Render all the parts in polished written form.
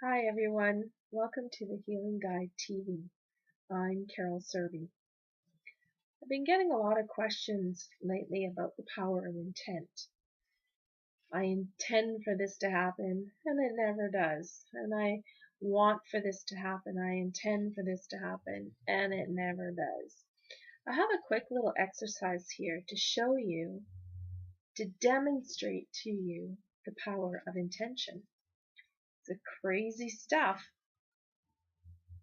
Hi everyone, welcome to the Healing Guide TV. I'm Carol Serby. I've been getting a lot of questions lately about the power of intent. I intend for this to happen and it never does. And I want for this to happen, I intend for this to happen and it never does. I have a quick little exercise here to show you, to demonstrate to you the power of intention. It's a crazy stuff,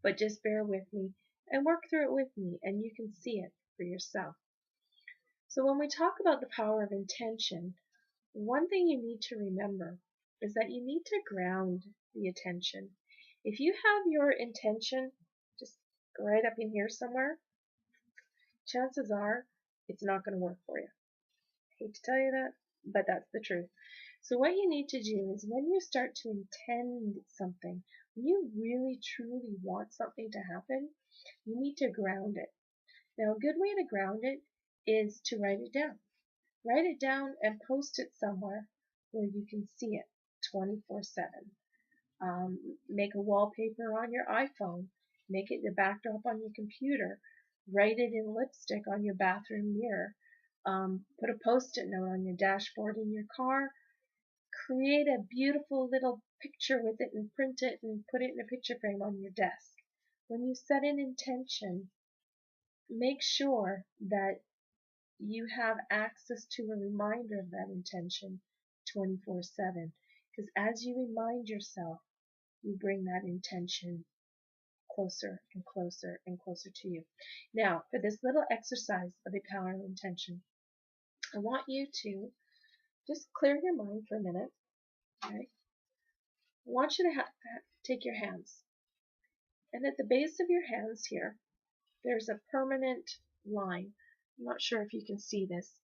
but just bear with me and work through it with me and you can see it for yourself. So when we talk about the power of intention, one thing you need to remember is that you need to ground the attention. If you have your intention just right up in here somewhere, chances are it's not going to work for you. I hate to tell you that, but that's the truth. So what you need to do is when you start to intend something, when you really truly want something to happen, you need to ground it. Now a good way to ground it is to write it down. Write it down and post it somewhere where you can see it 24/7. Make a wallpaper on your iPhone. Make it the backdrop on your computer. Write it in lipstick on your bathroom mirror. Put a post-it note on your dashboard in your car. Create a beautiful little picture with it and print it and put it in a picture frame on your desk. When you set an intention, make sure that you have access to a reminder of that intention 24/7. Because as you remind yourself, you bring that intention closer and closer and closer to you. Now, for this little exercise of the power of intention, I want you to just clear your mind for a minute. Okay? I want you to take your hands, and at the base of your hands here, there's a permanent line. I'm not sure if you can see this.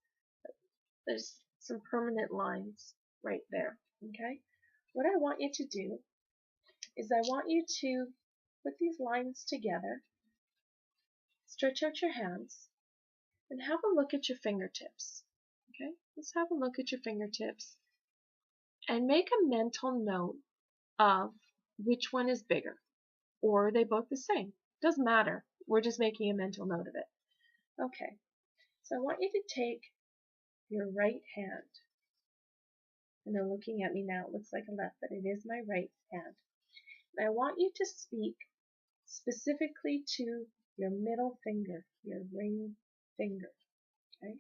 There's some permanent lines right there. Okay? What I want you to do is I want you to put these lines together, stretch out your hands, and have a look at your fingertips. Okay? Let's have a look at your fingertips and make a mental note of which one is bigger, or are they both the same? Doesn't matter. We're just making a mental note of it. Okay. So I want you to take your right hand. I know looking at me now it looks like a left, but it is my right hand. And I want you to speak specifically to your middle finger, your ring finger, okay?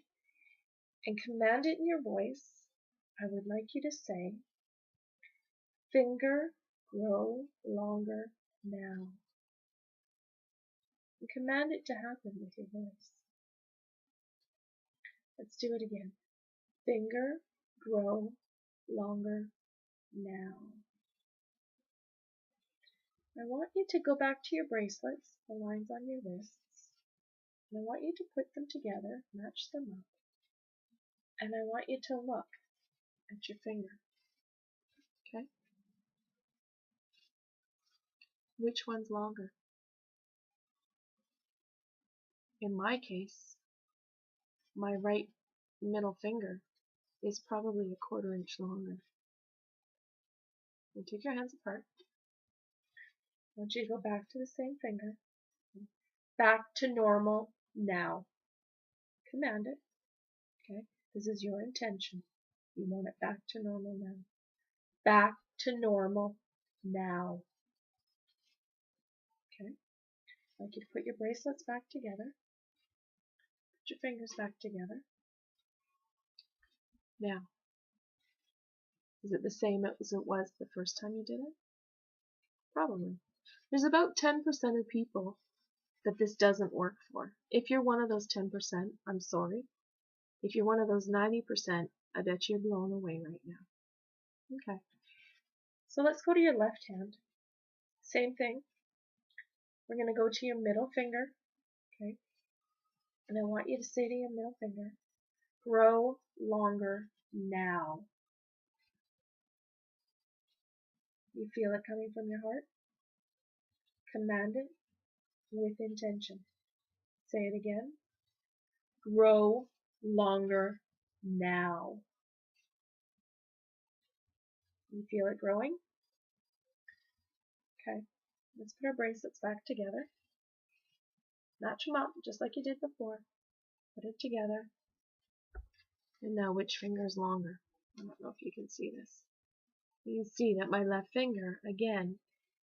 And command it in your voice. I would like you to say, finger, grow longer now. And command it to happen with your voice. Let's do it again. Finger, grow longer now. I want you to go back to your bracelets, the lines on your wrists, and I want you to put them together, match them up, and I want you to look at your finger. Okay? Which one's longer? In my case, my right middle finger is probably a 1/4 inch longer. And take your hands apart. I want you to go back to the same finger. Back to normal now. Command it. Okay? This is your intention. You want it back to normal now. Back to normal now. Okay? I'd like you to put your bracelets back together. Put your fingers back together. Now, is it the same as it was the first time you did it? Probably. There's about 10% of people that this doesn't work for. If you're one of those 10%, I'm sorry. If you're one of those 90%, I bet you're blown away right now. Okay. So let's go to your left hand. Same thing. We're going to go to your middle finger. Okay. And I want you to say to your middle finger, grow longer now. You feel it coming from your heart? Command it with intention. Say it again. Grow longer now. You feel it growing? Okay, let's put our bracelets back together. Match them up just like you did before. Put it together. And now which finger is longer? I don't know if you can see this. You can see that my left finger, again,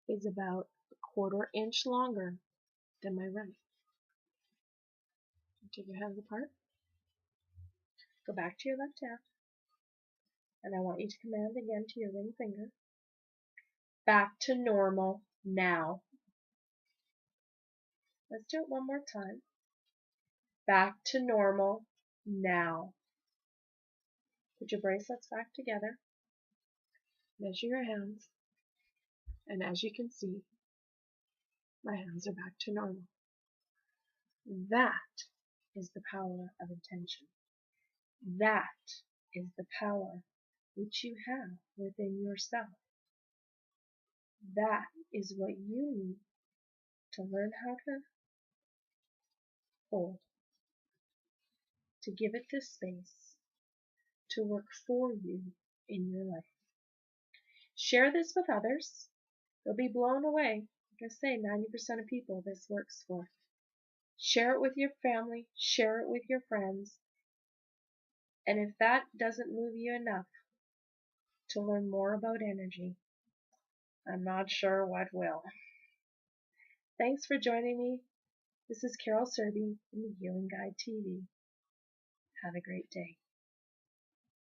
is about a 1/4 inch longer than my right. Take your hands apart. Go back to your left hand. And I want you to command again to your ring finger. Back to normal now. Let's do it one more time. Back to normal now. Put your bracelets back together. Measure your hands. And as you can see, my hands are back to normal. That is the power of intention. That is the power which you have within yourself. That is what you need to learn how to hold, to give it the space to work for you in your life. Share this with others. They'll be blown away. Like I say, 90% of people this works for. Share it with your family. Share it with your friends. And if that doesn't move you enough to learn more about energy, I'm not sure what will. Thanks for joining me. This is Carol Serby from the Healing Guide TV. Have a great day.